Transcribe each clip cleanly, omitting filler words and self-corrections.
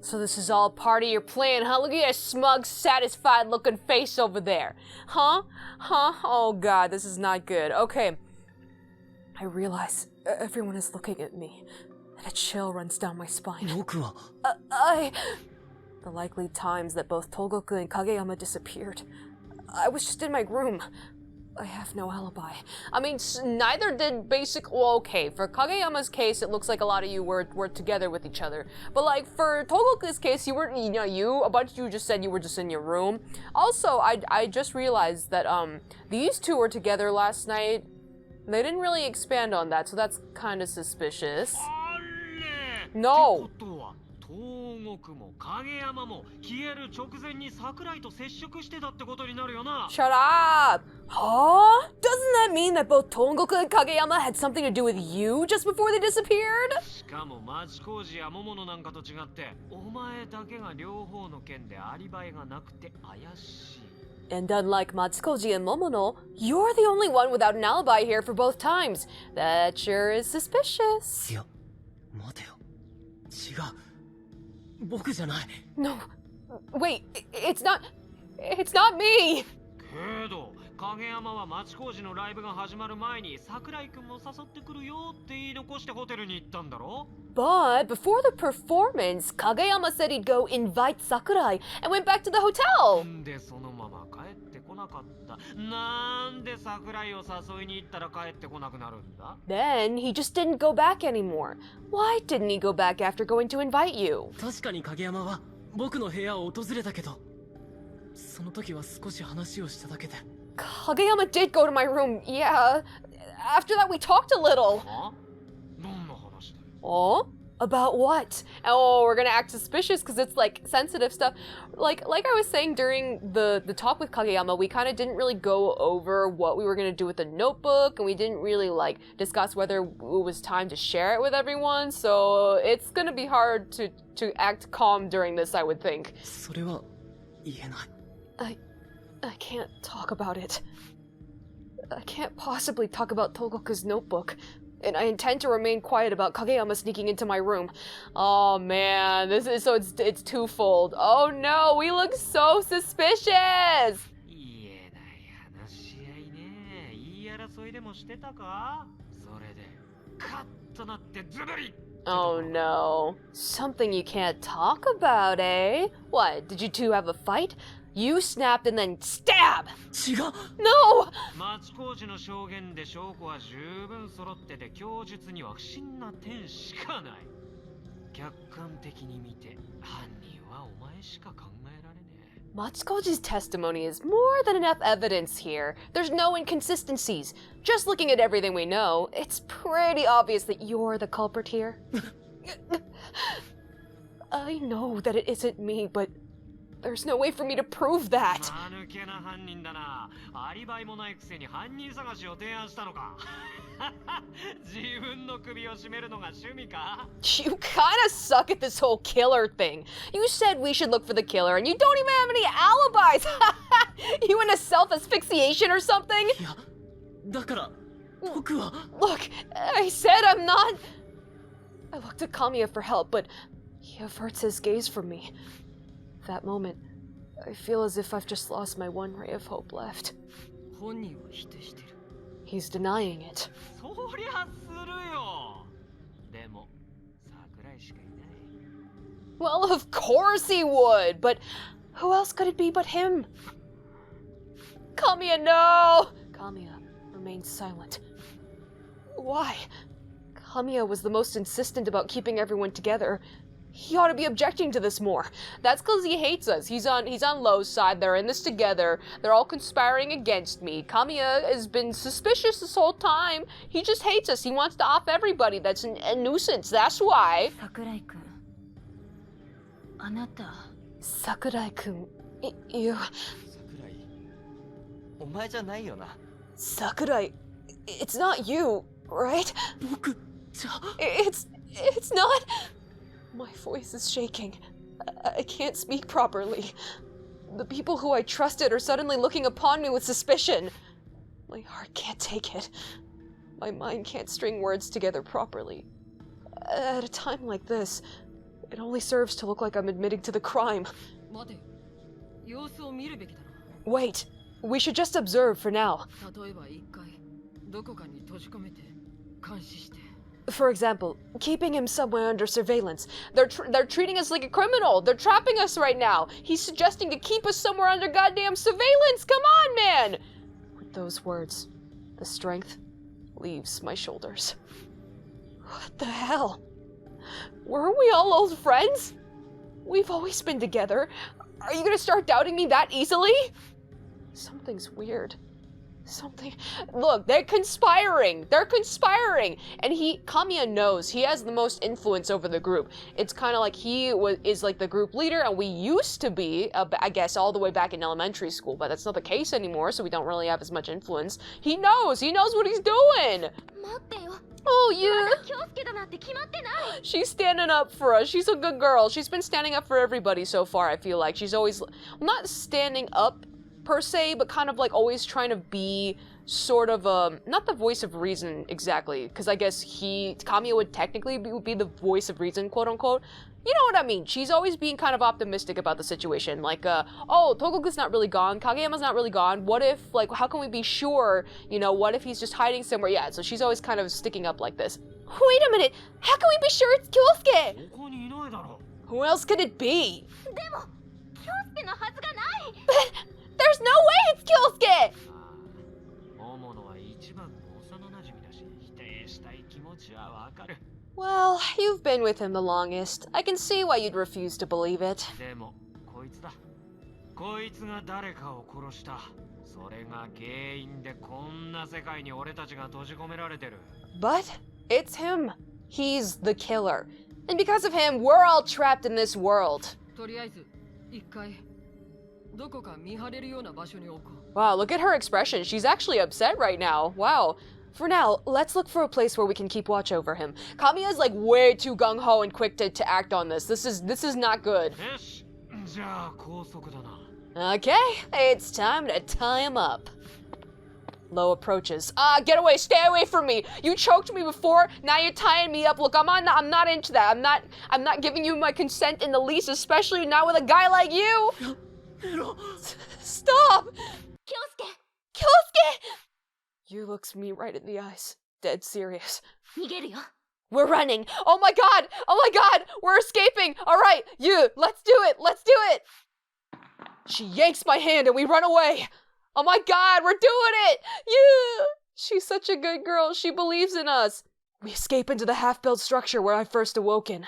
So this is all part of your plan, huh? Look at your smug, satisfied looking face over there. Huh? Huh? Oh god, this is not good. Okay. I realize everyone is looking at me, and a chill runs down my spine. The likely times that both Togoku and Kageyama disappeared. I was just in my room. I have no alibi. I mean, neither did well, okay, for Kageyama's case, it looks like a lot of you were together with each other. But like, for Togoku's case, a bunch of you just said you were just in your room. Also, I just realized that, these two were together last night. They didn't really expand on that, so that's kind of suspicious. No! 東国も影山も消える直前に桜井と接触してたってことになるよな。Shut up! Huh? Doesn't that mean that both Togoku and Kageyama had something to do with you just before they disappeared? しかも町工事や桃野なんかと違って、お前だけが両方の件でアリバイがなくて怪しい。 And unlike Matsukoji and Momono, you're the only one without an alibi here for both times. That sure is suspicious. いや、待てよ。違う。 僕じゃない。 No, wait, it's not me! けど、影山は町工事のライブが始まる前に桜井くんも誘ってくるよって言い残してホテルに行ったんだろ But before the performance, Kageyama said he'd go invite Sakurai and went back to the hotel. んでそのまま帰ってこなかった。なんで桜井を誘いに行ったら帰ってこなくなるんだ Then he just didn't go back anymore. Why didn't he go back after going to invite you? 確かに影山は僕の部屋を訪れたけど、その時は少し話をしただけで。 Kageyama did go to my room, yeah. After that we talked a little. は？どんな話だよ Oh? About what? Oh, we're gonna act suspicious because it's like sensitive stuff. Like I was saying during the talk with Kageyama, we kind of didn't really go over what we were gonna do with the notebook, and we didn't really like discuss whether it was time to share it with everyone. So it's gonna be hard to act calm during this, I would think. それは言えない。 I can't talk about it. I can't possibly talk about Togoku's notebook. And I intend to remain quiet about Kageyama sneaking into my room. Oh man, this is it's twofold. Oh no, we look so suspicious! 言えない話し合いね。言い争いでもしてたかそれで、カッとなってズブリ Oh no. Something you can't talk about, eh? What, did you two have a fight? You snapped and then stab! 違う No! 町工事の証言で証拠は十分揃ってて供述には不審な点しかない。客観的に見て犯人はお前しか考えられねえ。 Matsukoji's testimony is more than enough evidence here. There's no inconsistencies. Just looking at everything we know, it's pretty obvious that you're the culprit here. I know that it isn't me, but there's no way for me to prove that. 間抜けな犯人だな。アリバイもないくせに犯人探しを提案したのか。自分の首を絞めるのが趣味か You kinda suck at this whole killer thing. You said we should look for the killer, and you don't even have any alibis. You into self-asphyxiation or something? いや、だから僕は。 Look, I said I'm not. I looked at Kamiya for help, but he averts his gaze from me. That moment, I feel as if I've just lost my one ray of hope left. 本人は否定してる。 He's denying it. そりゃするよ。でも、桜井しかいない。 Well, of course he would, but who else could it be but him? Kamiya, no! Kamiya remained silent. Why? Kamiya was the most insistent about keeping everyone together. He ought to be objecting to this more. That's because he hates us. He's on Lowe's side. They're in this together. They're all conspiring against me. Kamiya has been suspicious this whole time. He just hates us. He wants to off everybody. That's a nuisance. That's why. Sakurai-kun. あなた。Sakurai-kun, you... 桜井、お前じゃないよな。 Sakurai, it's not you, right? 僕じゃ。 It's not... My voice is shaking. I can't speak properly. The people who I trusted are suddenly looking upon me with suspicion. My heart can't take it. My mind can't string words together properly. At a time like this, it only serves to look like I'm admitting to the crime. Wait, we should just observe for now. For example, keeping him somewhere under surveillance. They're treating us like a criminal. They're trapping us right now. He's suggesting to keep us somewhere under goddamn surveillance. Come on, man! With those words, the strength leaves my shoulders. What the hell? Weren't we all old friends? We've always been together. Are you gonna start doubting me that easily? Something's weird. Look, they're conspiring. And Kamiya knows he has the most influence over the group. It's kind of like he is like the group leader, and we used to be, I guess, all the way back in elementary school, but that's not the case anymore, so we don't really have as much influence. He knows what he's doing. Oh, yeah. She's standing up for us. She's a good girl. She's been standing up for everybody so far, I feel like. She's always, not standing up per se, but kind of like always trying to be sort of, not the voice of reason exactly, because I guess Kamiya would technically be the voice of reason, quote unquote. You know what I mean? She's always being kind of optimistic about the situation. Like, oh, Togoku's not really gone, Kageyama's not really gone. What if, like, how can we be sure, what if he's just hiding somewhere? Yeah, so she's always kind of sticking up like this. Wait a minute, how can we be sure it's Kyosuke? Who else could it be? There's no way it's Kyosuke! Well, you've been with him the longest. I can see why you'd refuse to believe it. But it's him. He's the killer. And because of him, we're all trapped in this world. Wow, look at her expression. She's actually upset right now. Wow. For now, let's look for a place where we can keep watch over him. Kamiya's like way too gung-ho and quick to act on this. This is not good. Okay, it's time to tie him up. Lowe approaches. Get away, stay away from me. You choked me before, now you're tying me up. Look, I'm not into that. I'm not giving you my consent in the least, especially not with a guy like you. Stop! Kyosuke! You looks me right in the eyes, dead serious. We're running. Oh my god, we're escaping. All right, let's do it. She yanks my hand and we run away. Oh my god, we're doing it! Yeah! She's such a good girl. She believes in us. We escape into the half-built structure where I first awoken.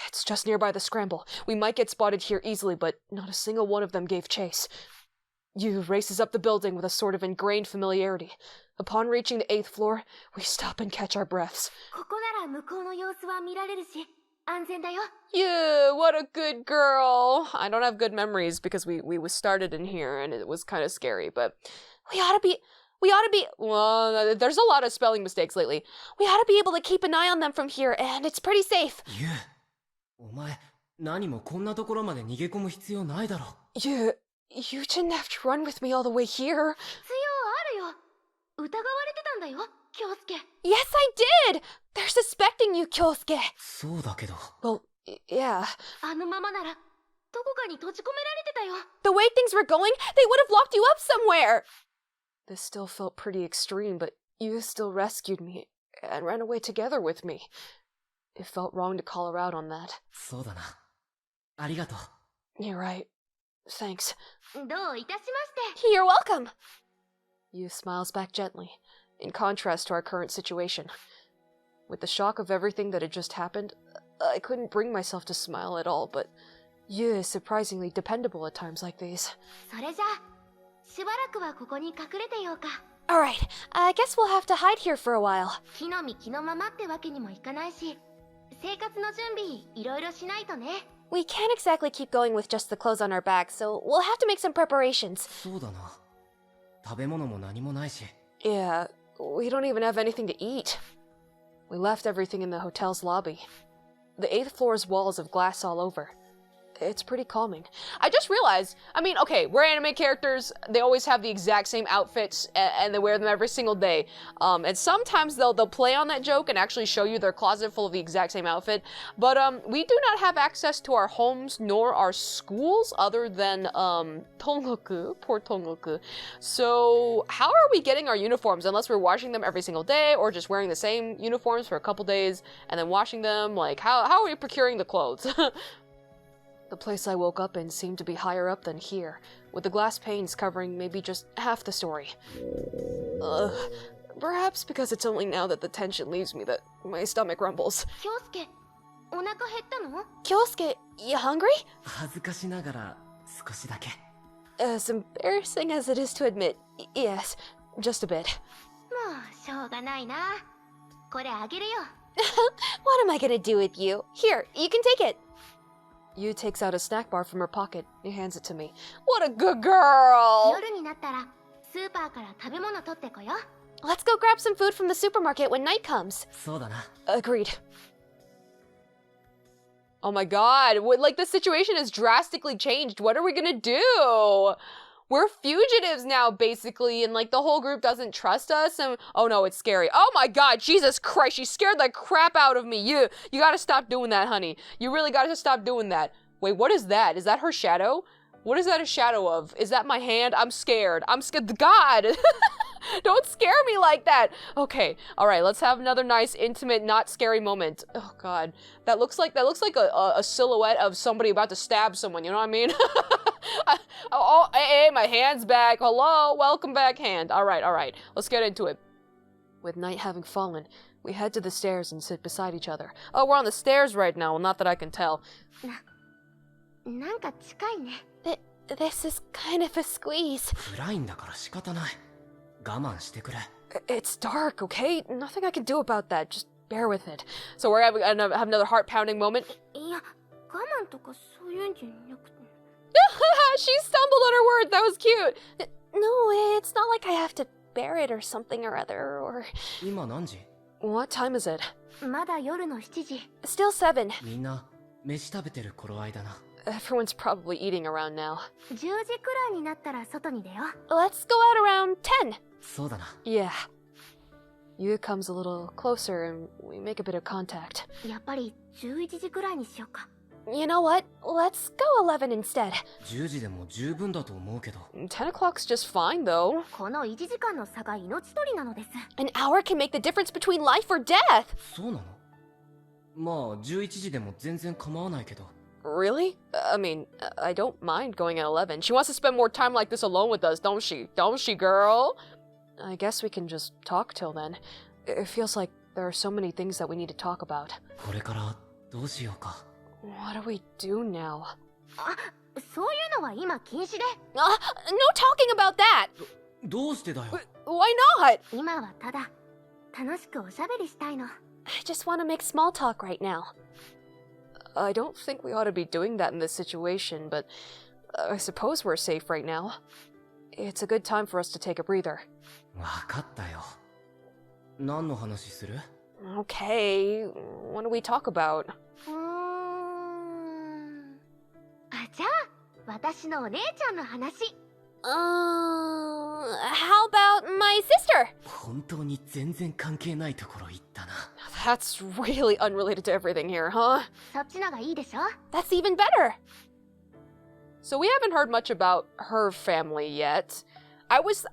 It's just nearby the scramble. We might get spotted here easily, but not a single one of them gave chase. Yu races up the building with a sort of ingrained familiarity. Upon reaching the 8th floor, we stop and catch our breaths. Yeah, what a good girl. I don't have good memories because we was started in here and it was kind of scary, but we ought to be, well, there's a lot of spelling mistakes lately. We ought to be able to keep an eye on them from here, and it's pretty safe. Yeah, you didn't have to run with me all the way here. Yes, I did! They're suspecting you, Kyosuke. Well, yeah. The way things were going, they would have locked you up somewhere! This still felt pretty extreme, but you still rescued me and ran away together with me. It felt wrong to call her out on that. You're right. Thanks. You're welcome! Yu smiles back gently, in contrast to our current situation. With the shock of everything that had just happened, I couldn't bring myself to smile at all, but Yu is surprisingly dependable at times like these. Alright, I guess we'll have to hide here for a while. We can't exactly keep going with just the clothes on our backs, so we'll have to make some preparations. Yeah, we don't even have anything to eat. We left everything in the hotel's lobby. The 8th floor's walls of glass all over. It's pretty calming. I just realized, I mean, okay, we're anime characters, they always have the exact same outfits, and they wear them every single day. And sometimes they'll play on that joke and actually show you their closet full of the exact same outfit. But we do not have access to our homes nor our schools other than Togoku, poor Togoku. So how are we getting our uniforms unless we're washing them every single day or just wearing the same uniforms for a couple days and then washing them? Like, how are we procuring the clothes? The place I woke up in seemed to be higher up than here, with the glass panes covering maybe just half the story. Perhaps because it's only now that the tension leaves me that my stomach rumbles. Kyosuke, お腹減ったの? Kyosuke, you hungry? 恥ずかしながら少しだけ。 As embarrassing as it is to admit, yes, just a bit. もうしょうがないな。これあげるよ。What am I gonna do with you? Here, you can take it. Yu takes out a snack bar from her pocket and hands it to me. What a good girl! 夜になったらスーパーから食べ物取ってこよう。 Let's go grab some food from the supermarket when night comes. そうだな。 Agreed. Oh my god, like the situation has drastically changed. What are we gonna do? We're fugitives now, basically, and like the whole group doesn't trust us, and oh no, it's scary. Oh my god, Jesus Christ, she scared the crap out of me. You gotta stop doing that, honey. You really gotta stop doing that. Wait, what is that? Is that her shadow? What is that a shadow of? Is that my hand? I'm scared. I'm scared. God! Don't scare me like that. Okay, all right, let's have another nice, intimate, not scary moment. Oh god, that looks like a silhouette of somebody about to stab someone. You know what I mean? Oh, hey, my hand's back. Hello, welcome back, hand. All right, let's get into it. With night having fallen, we head to the stairs and sit beside each other. Oh, we're on the stairs right now. Well, not that I can tell. なんか近いね。 This is kind of a squeeze. 暗いんだから仕方ない。我慢してくれ。 It's dark, okay? Nothing I can do about that. Just bear with it. So we're having another heart-pounding moment. いや、我慢とかそういうんじゃなくて。 She stumbled on her words. That was cute. No, it's not like I have to bear it or something or other, or... 今何時? What time is it? まだ夜の7時。 Still 7. みんな飯食べてる頃合いだな。 Everyone's probably eating around now. 10時くらいになったら外に出よう。 Let's go out around 10. そうだな。 Yeah. Yu comes a little closer and we make a bit of contact. やっぱり11時くらいにしようか。 You know what? Let's go 11 instead. 10時でも十分だと思うけど。 10 o'clock's just fine, though. この1時間の差が命取りなのです。 An hour can make the difference between life or death. そうなの? まあ11時でも全然構わないけど。 Really? I mean, I don't mind going at 11. She wants to spend more time like this alone with us, don't she? Don't she, girl? I guess we can just talk till then. It feels like there are so many things that we need to talk about. これからどうしようか。 What do we do now? あ、そういうのは今禁止で。No talking about that! どうしてだよ。 Why not? 今はただ楽しくおしゃべりしたいの。 I just want to make small talk right now. I don't think we ought to be doing that in this situation, but I suppose we're safe right now. It's a good time for us to take a breather. わかったよ。何の話する? Okay, what do we talk about? あ、じゃあ私のお姉ちゃんの話。 How about my sister? 本当に全然関係ないところ行ったな。 That's really unrelated to everything here, huh? そっちのがいいでしょ? That's even better! So we haven't heard much about her family yet. I was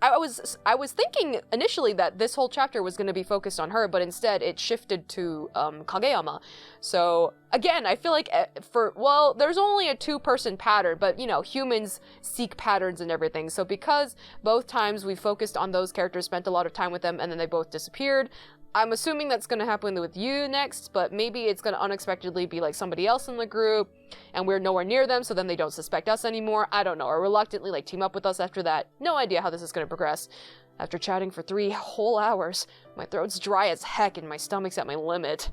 thinking initially that this whole chapter was going to be focused on her, but instead it shifted to Kageyama. So again, I feel like there's only a 2-person pattern, but you know, humans seek patterns and everything. So because both times we focused on those characters, spent a lot of time with them, and then they both disappeared, I'm assuming that's going to happen with you next, but maybe it's going to unexpectedly be like somebody else in the group, and we're nowhere near them, so then they don't suspect us anymore. I don't know, or reluctantly like team up with us after that. No idea how this is going to progress. After chatting for 3 whole hours, my throat's dry as heck and my stomach's at my limit.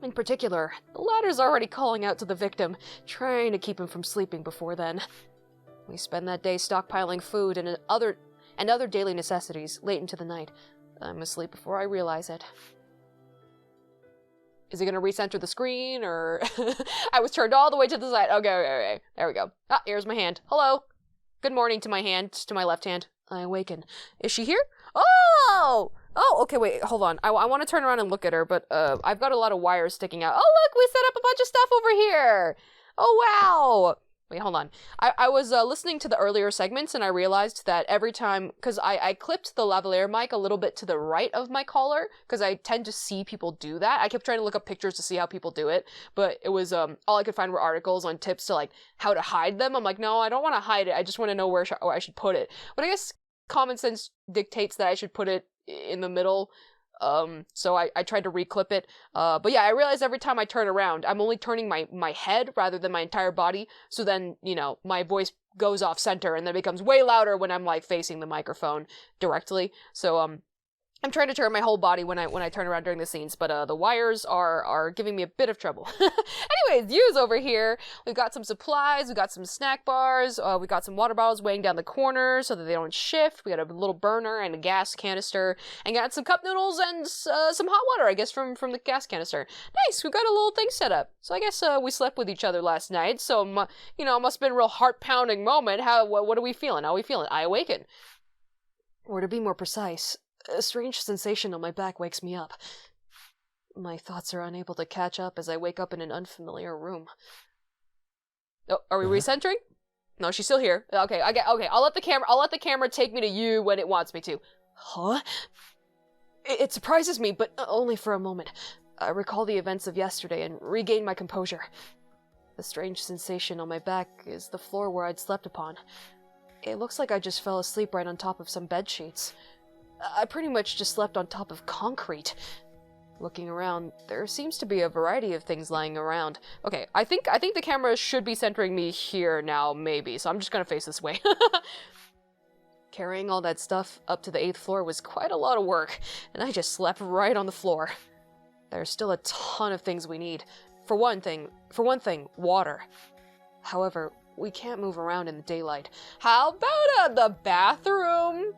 In particular, the ladder's already calling out to the victim, trying to keep him from sleeping before then. We spend that day stockpiling food and other daily necessities late into the night. I'm asleep before I realize it. Is it gonna recenter the screen, or... I was turned all the way to the side. Okay. There we go. Ah, here's my hand. Hello. Good morning to my hand, to my left hand. I awaken. Is she here? Oh! Oh, okay, wait, hold on. I want to turn around and look at her, but I've got a lot of wires sticking out. Oh, look, we set up a bunch of stuff over here. Oh, wow. Wait, hold on. I was listening to the earlier segments, and I realized that every time, because I clipped the lavalier mic a little bit to the right of my collar, because I tend to see people do that. I kept trying to look up pictures to see how people do it, but it was, all I could find were articles on tips to, like, how to hide them. I'm like, no, I don't want to hide it. I just want to know where I should put it. But I guess common sense dictates that I should put it in the middle. So I tried to reclip it. But yeah, I realized every time I turn around, I'm only turning my head rather than my entire body. So then, you know, my voice goes off center and then becomes way louder when I'm like facing the microphone directly. So, I'm trying to turn my whole body when I turn around during the scenes, but the wires are giving me a bit of trouble. Anyways, Yu's over here. We've got some supplies, we got some snack bars, we got some water bottles weighing down the corner so that they don't shift. We got a little burner and a gas canister, and got some cup noodles and some hot water, I guess, from the gas canister. Nice, we've got a little thing set up. So I guess we slept with each other last night, so you know, it must have been a real heart-pounding moment. What are we feeling? How are we feeling? I awaken. Or to be more precise, a strange sensation on my back wakes me up. My thoughts are unable to catch up as I wake up in an unfamiliar room. Oh, are we recentering? No, she's still here. Okay. I'll let the camera take me to you when it wants me to. Huh? It surprises me, but only for a moment. I recall the events of yesterday and regain my composure. The strange sensation on my back is the floor where I'd slept upon. It looks like I just fell asleep right on top of some bed sheets. I pretty much just slept on top of concrete. Looking around, there seems to be a variety of things lying around. Okay, I think the camera should be centering me here now, maybe, so I'm just gonna face this way. Carrying all that stuff up to the 8th floor was quite a lot of work, and I just slept right on the floor. There's still a ton of things we need. For one thing, water. However, we can't move around in the daylight. How about the bathroom?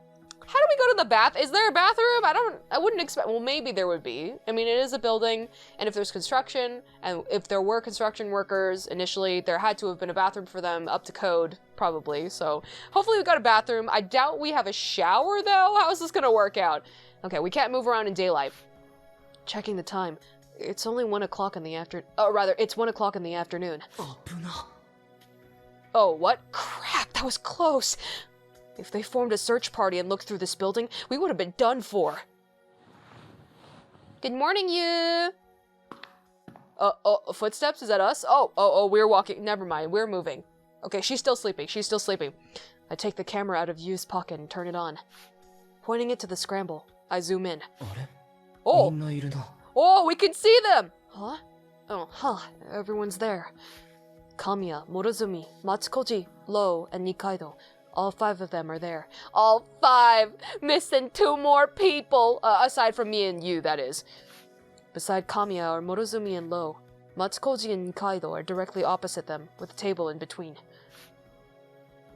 How do we go to the bath? Is there a bathroom? I wouldn't expect, well, maybe there would be. I mean, it is a building, and if there's construction, and if there were construction workers initially, there had to have been a bathroom for them up to code, probably. So hopefully we've got a bathroom. I doubt we have a shower, though. How is this gonna work out? Okay, we can't move around in daylight. Checking the time. It's only 1 o'clock in the afternoon. Oh, rather, it's 1 o'clock in the afternoon. Oh, what? Crap, that was close. If they formed a search party and looked through this building, we would have been done for. Good morning, you. Footsteps? Is that us? Oh, we're walking. Never mind, we're moving. Okay, she's still sleeping. I take the camera out of Yu's pocket and turn it on. Pointing it to the scramble, I zoom in. Oh, we can see them! Huh? Oh, huh, everyone's there. Kamiya, Morozumi, Matsukoji, Lowe, and Nikaido. All 5 of them are there. All 5! Missing 2 more people! Aside from me and you, that is. Beside Kamiya are Morozumi and Lowe. Matsukoji and Nikaido are directly opposite them, with a table in between.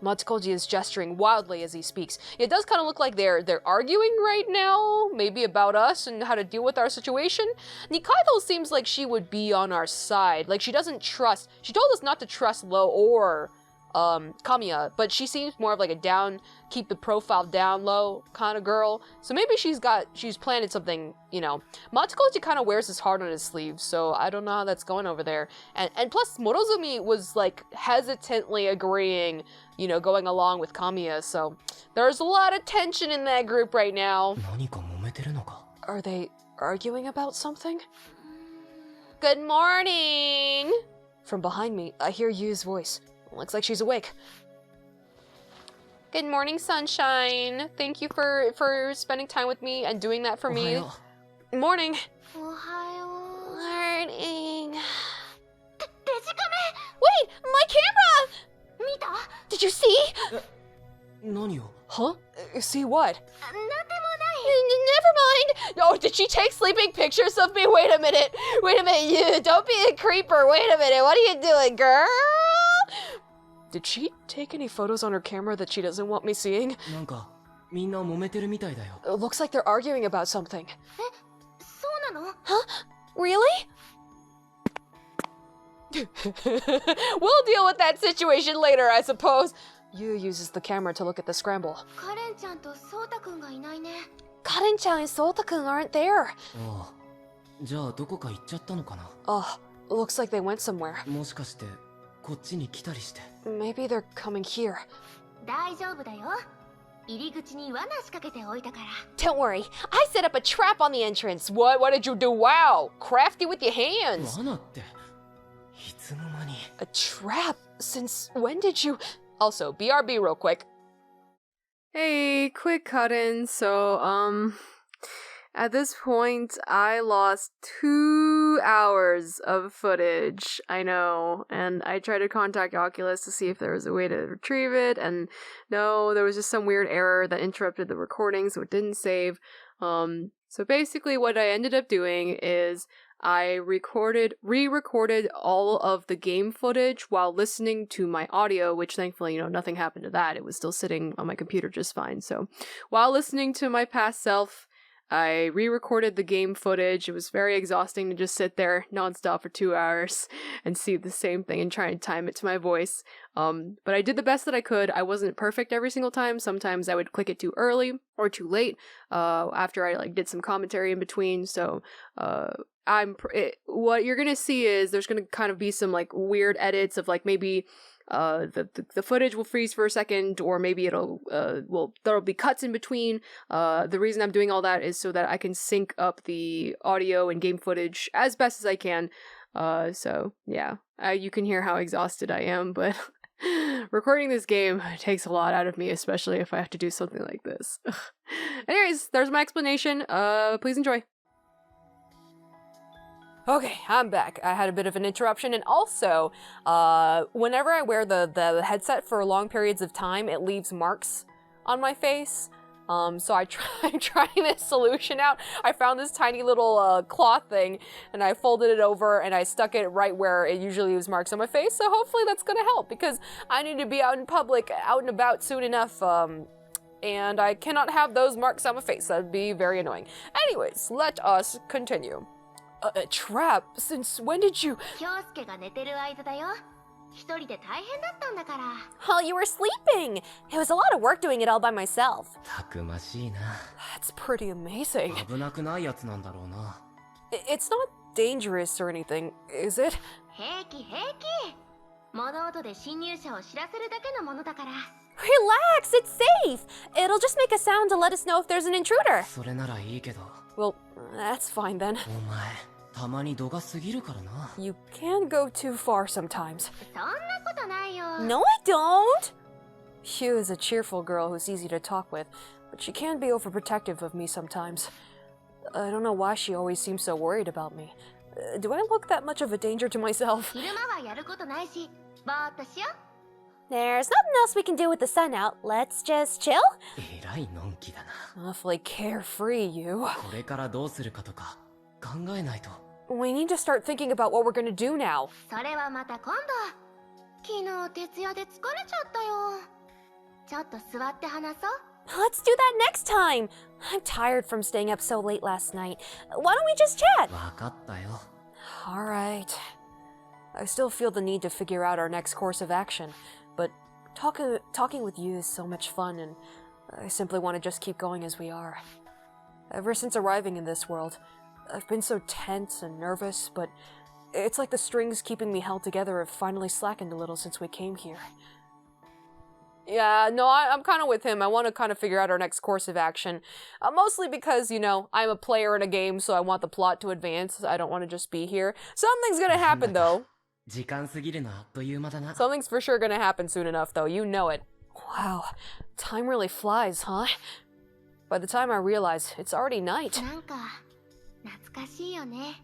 Matsukoji is gesturing wildly as he speaks. It does kind of look like they're arguing right now, maybe about us and how to deal with our situation. Nikaido seems like she would be on our side. Like, she doesn't trust... She told us not to trust Lowe or... Kamiya, but she seems more of like a keep the profile down low kind of girl. So maybe she's planted something, you know. Matsukoji kind of wears his heart on his sleeve, so I don't know how that's going over there. And plus, Morozumi was like hesitantly agreeing, you know, going along with Kamiya, so there's a lot of tension in that group right now. Are they arguing about something? Good morning! From behind me, I hear Yu's voice. Looks like she's awake. Good morning, sunshine. Thank you for spending time with me and doing that for me. Morning. Morning. Wait, my camera! Did you see? Huh? See what? Never mind. Oh, did she take sleeping pictures of me? Wait a minute, you. Don't be a creeper. Wait a minute. What are you doing, girl? Did she take any photos on her camera that she doesn't want me seeing? It looks like they're arguing about something. Huh? Really? We'll deal with that situation later, I suppose. Yu uses the camera to look at the scramble. カレンちゃんとソウタくんがいないね。 Karen-chan and Sota-kun aren't there. ああ、じゃあどこか行っちゃったのかな。 Looks like they went somewhere. もしかしてこっちに来たりして。 Maybe they're coming here. 大丈夫だよ。入り口に罠仕掛けておいたから。 Don't worry, I set up a trap on the entrance. What did you do? Wow, crafty with your hands. 罠って、いつの間に。 A trap? Since when did you... Also, BRB real quick. Hey, quick cut in. So, at this point, I lost 2 hours of footage. I know. And I tried to contact Oculus to see if there was a way to retrieve it. And no, there was just some weird error that interrupted the recording, so it didn't save. So basically what I ended up doing is I re-recorded all of the game footage while listening to my audio, which thankfully, nothing happened to that. It was still sitting on my computer just fine. So while listening to my past self, I re-recorded the game footage. It was very exhausting to just sit there nonstop for 2 hours and see the same thing and try and time it to my voice. But I did the best that I could. I wasn't perfect every single time. Sometimes I would click it too early or too late after I did some commentary in between. So what you're gonna see is there's gonna kind of be some weird edits of maybe the footage will freeze for a second, or maybe it'll there'll be cuts in between. The reason I'm doing all that is so that I can sync up the audio and game footage as best as I can. So yeah, you can hear how exhausted I am, but recording this game takes a lot out of me, especially if I have to do something like this. Anyways, there's my explanation. Please enjoy. Okay, I'm back. I had a bit of an interruption, and also, whenever I wear the headset for long periods of time, it leaves marks on my face. So I'm trying this solution out. I found this tiny little cloth thing, and I folded it over, and I stuck it right where it usually leaves marks on my face, so hopefully that's gonna help, because I need to be out in public, out and about soon enough, and I cannot have those marks on my face. That would be very annoying. Anyways, let us continue. A trap? Since when did you... 京介が寝てる間だよ。一人で大変だったんだから。 While you were sleeping! It was a lot of work doing it all by myself. たくましいな。 That's pretty amazing. 危なくないやつなんだろうな。It's not dangerous or anything, is it? 平気平気。物音で侵入者を知らせるだけのものだから。 Relax, it's safe! It'll just make a sound to let us know if there's an intruder. それならいいけど。 Well, that's fine then. お前、たまに度が過ぎるからな。 You can go too far sometimes. そんなことないよ。 No, I don't! Hugh is a cheerful girl who's easy to talk with, but she can be overprotective of me sometimes. I don't know why she always seems so worried about me. Do I look that much of a danger to myself? 昼間はやることないし、ぼーっとしよう。 There's nothing else we can do with the sun out. Let's just chill? えらいのんきだな。 Awfully carefree, you. これからどうするかとか考えないと。 We need to start thinking about what we're gonna do now. それはまた今度。昨日徹夜で疲れちゃったよ。ちょっと座って話そう。 Let's do that next time. I'm tired from staying up so late last night. Why don't we just chat? わかったよ。 All right. I still feel the need to figure out our next course of action, but talking with you is so much fun, and I simply want to just keep going as we are. Ever since arriving in this world, I've been so tense and nervous, but it's like the strings keeping me held together have finally slackened a little since we came here. Yeah, no, I'm kind of with him. I want to kind of figure out our next course of action. Mostly because, I'm a player in a game, so I want the plot to advance. I don't want to just be here. Something's gonna happen, though. 時間過ぎるのあっという間だな。 Something's for sure gonna happen soon enough, though. You know it. Wow, time really flies, huh? By the time I realize, it's already night. なんか懐かしいよね。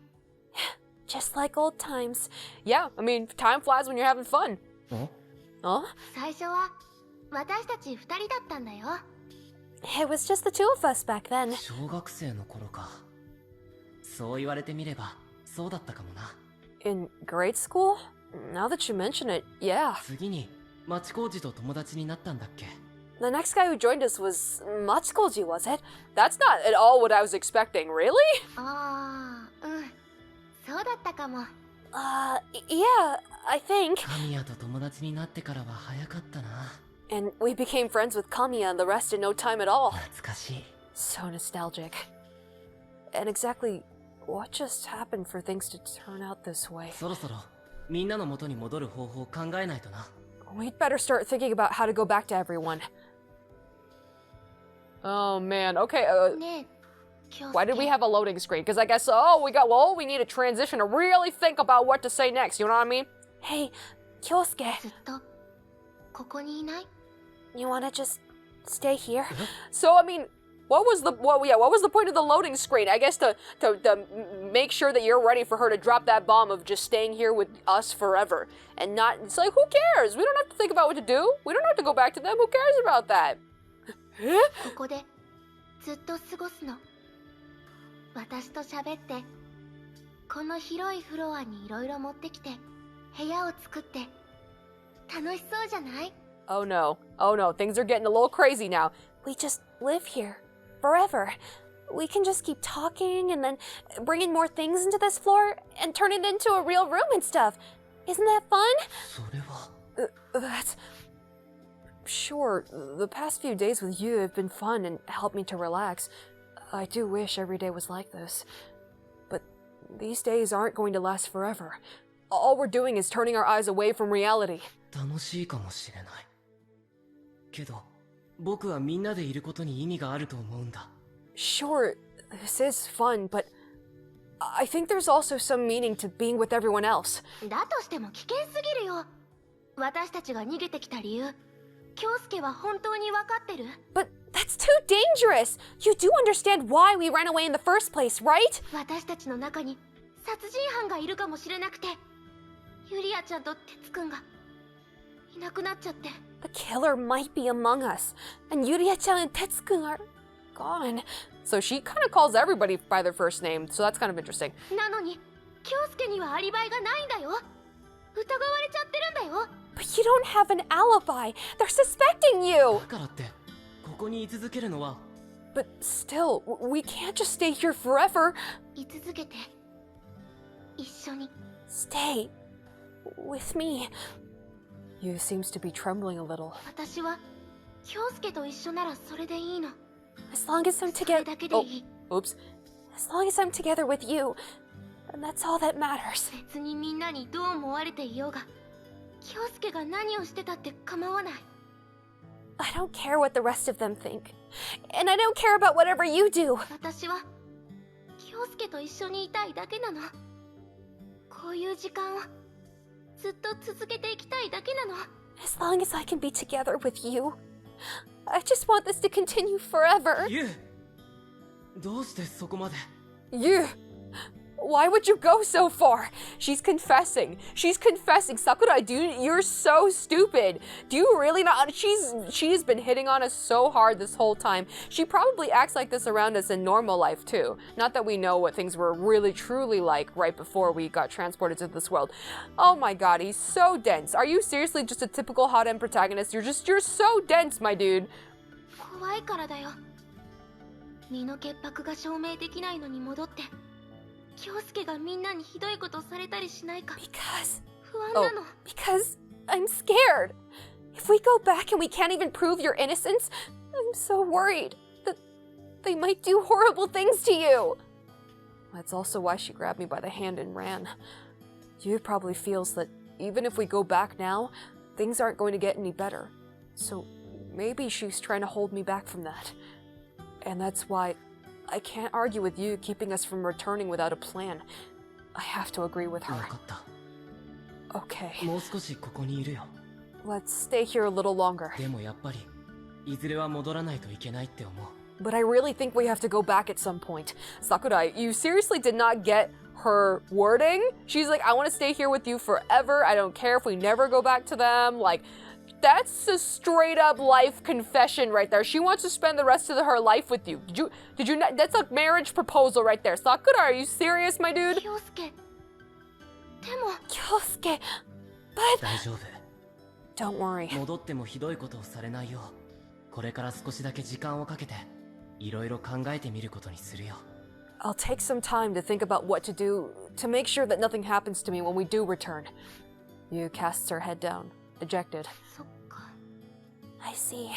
Just like old times. Yeah, I mean, time flies when you're having fun. ん？ Huh? 最初は私たち2人だったんだよ。 It was just the two of us back then. 小学生の頃か。そう言われてみればそうだったかもな。 In grade school? Now that you mention it, yeah. 次に町工事と友達になったんだっけ？ The next guy who joined us was Matsukoji, was it? That's not at all what I was expecting, really? ああ、うん。そうだったかも。Yeah, I think. 神谷と友達になってからは早かったな。 And we became friends with Kamiya and the rest in no time at all. 懐かしい。 So nostalgic. And exactly what just happened for things to turn out this way? そろそろみんなの元に戻る方法を考えないとな。 We'd better start thinking about how to go back to everyone. Oh man, okay, ねえ、京 why did we 介 have a loading screen? Because I guess, we need a transition to really think about what to say next, you know what I mean? Hey, Kyosuke, ずっとここにいない？ you wanna just stay here? So, I mean, what was the point of the loading screen? I guess to make sure that you're ready for her to drop that bomb of just staying here with us forever. And not, it's like, who cares? We don't have to think about what to do. We don't have to go back to them. Who cares about that? ここでずっと過ごすの。私と喋って、この広いフロアにいろいろ持ってきて、部屋を作って、楽しそうじゃない？ Oh no, things are getting a little crazy now. We just live here forever. We can just keep talking and then bring in more things into this floor and turn it into a real room and stuff. Isn't that fun? それは。 That's... Sure, the past few days with you have been fun and helped me to relax. I do wish every day was like this. But these days aren't going to last forever. All we're doing is turning our eyes away from reality. 楽しいかもしれない。けど、僕はみんなでいることに意味があると思うんだ。Sure, this is fun, but I think there's also some meaning to being with everyone else. だとしても危険すぎるよ。私たちが逃げてきた理由、京介は本当に分かってる？ But that's too dangerous! You do understand why we ran away in the first place, right? 私たちの中に殺人犯がいるかもしれなくて、ユリアちゃんと哲くんがいなくなっちゃって。 The killer might be among us, and Yuria-chan and Tetsu-kun are gone. So she kind of calls everybody by their first name, so that's kind of interesting. なのに、京介にはアリバイがないんだよ。疑われちゃってるんだよ。 But you don't have an alibi. They're suspecting you. だからって、ここに居続けるのは。 But still, we can't just stay here forever. 居続けて、一緒に。 Stay with me. You seems to be trembling a little. 私は京介と一緒ならそれでいいの。 As long as I'm それ together. だけで Oh, いい。 oops. As long as I'm together with you, and that's all that matters. 別にみんなにどう思われていようが、京介が何をしてたって構わない。 I don't care what the rest of them think. And I don't care about whatever you do. 私は京介と一緒にいたいだけなの。こういう時間をずっと続けていきたいだけなの。 As long as I can be together with you. I just want this to continue forever. ユウ、どうしてそこまで。 You. Why would you go so far? She's confessing. Sakurai, dude, you're so stupid. Do you really not? She's been hitting on us so hard this whole time. She probably acts like this around us in normal life too. Not that we know what things were really truly like right before we got transported to this world. Oh my god, he's so dense. Are you seriously just a typical hot end protagonist? You're so dense, my dude. 怖いからだよ。身の潔白が証明できないのに戻って、京介がみんなにひどいことされたりしないか Because... 不安なの。 because I'm scared. If we go back and we can't even prove your innocence, I'm so worried that they might do horrible things to you. That's also why she grabbed me by the hand and ran. Yu probably feels that even if we go back now, things aren't going to get any better. So maybe she's trying to hold me back from that. And that's why I can't argue with you keeping us from returning without a plan. I have to agree with わ her. かった。 Okay, もう少しここにいるよ。 let's stay here a little longer. でもやっぱり、いずれは戻らないといけないって思う。 But I really think we have to go back at some point. Sakurai, you seriously did not get her wording? She's like, I want to stay here with you forever. I don't care if we never go back to them. Like, that's a straight up life confession right there. She wants to spend the rest of her life with you. Did you not? That's a marriage proposal right there. Sakura, are you serious, my dude? 京介。でも、 Kyosuke, but 大丈夫。 don't worry. 戻ってもひどいことをされないよう、これから少しだけ時間をかけて、いろいろ考えてみることにするよ。I'll take some time to think about what to do to make sure that nothing happens to me when we do return. Yu casts her head down, dejected. そっか。 I see.